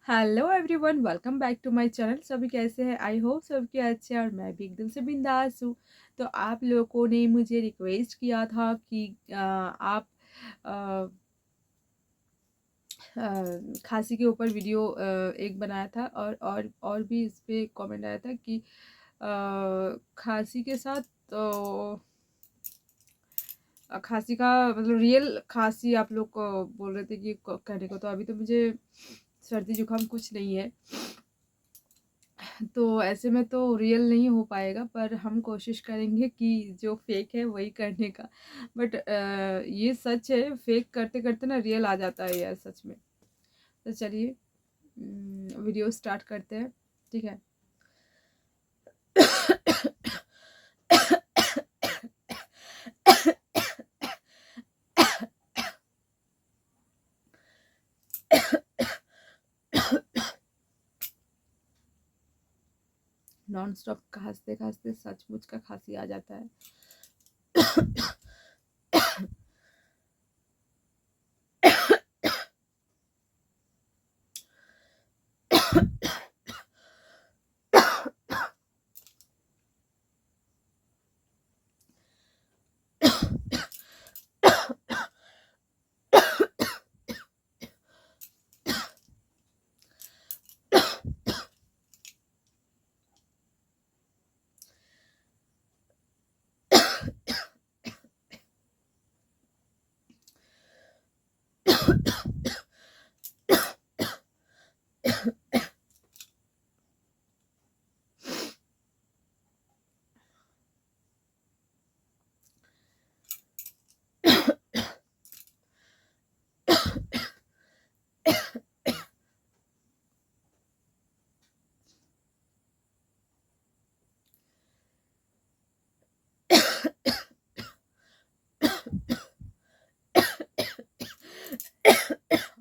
Hello everyone, welcome back to my channel. सभी कैसे हैं? आई होप सबके अच्छे हैं और मैं भी एकदम से बिंदास हूँ। तो आप लोगों ने मुझे रिक्वेस्ट किया था कि आप आ, खांसी के ऊपर वीडियो एक बनाया था और भी इस पे कमेंट आया था कि खांसी के साथ तो खांसी का मतलब रियल खांसी आप लोग को बोल रहे थे कि करने को। तो अभी तो मुझे सर्दी जुकाम कुछ नहीं है, तो ऐसे में तो रियल नहीं हो पाएगा, पर हम कोशिश करेंगे कि जो फेक है वही करने का। बट ये सच है, फेक करते करते ना रियल आ जाता है यार, सच में। तो चलिए वीडियो स्टार्ट करते हैं, ठीक है। नॉन स्टॉप खांसते खांसते सचमुच का खांसी आ जाता है।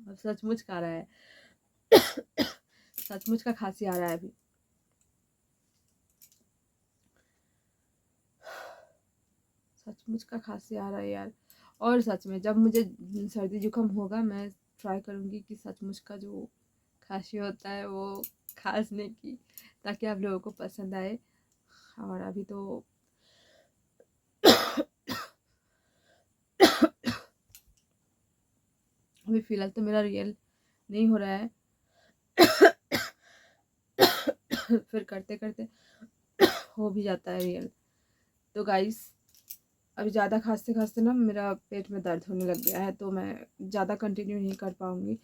अब सचमुच का आ रहा है, सचमुच का खांसी आ रहा है अभी। सचमुच का खांसी आ रहा है यार। और सच में जब मुझे सर्दी जुकाम होगा, मैं ट्राई करूँगी कि सचमुच का जो खांसी होता है वो खांसने की, ताकि आप लोगों को पसंद आए। और अभी तो अभी फ़िलहाल तो मेरा रियल नहीं हो रहा है। फिर करते करते हो भी जाता है रियल। तो गाइस, अभी ज़्यादा खांसते खांसते ना मेरा पेट में दर्द होने लग गया है, तो मैं ज़्यादा कंटिन्यू नहीं कर पाऊँगी।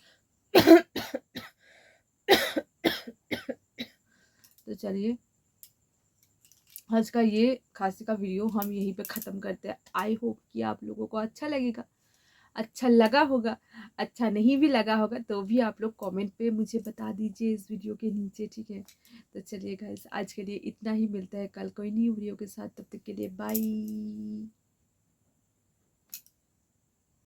तो चलिए, आज का ये खांसी का वीडियो हम यहीं पे ख़त्म करते हैं। आई होप कि आप लोगों को अच्छा लगेगा, अच्छा लगा होगा। अच्छा नहीं भी लगा होगा तो भी आप लोग कमेंट पे मुझे बता दीजिए इस वीडियो के नीचे, ठीक है। तो चलिए गाइस, आज के लिए इतना ही। मिलता है कल कोई नई वीडियो के साथ, तब तक के लिए बाय।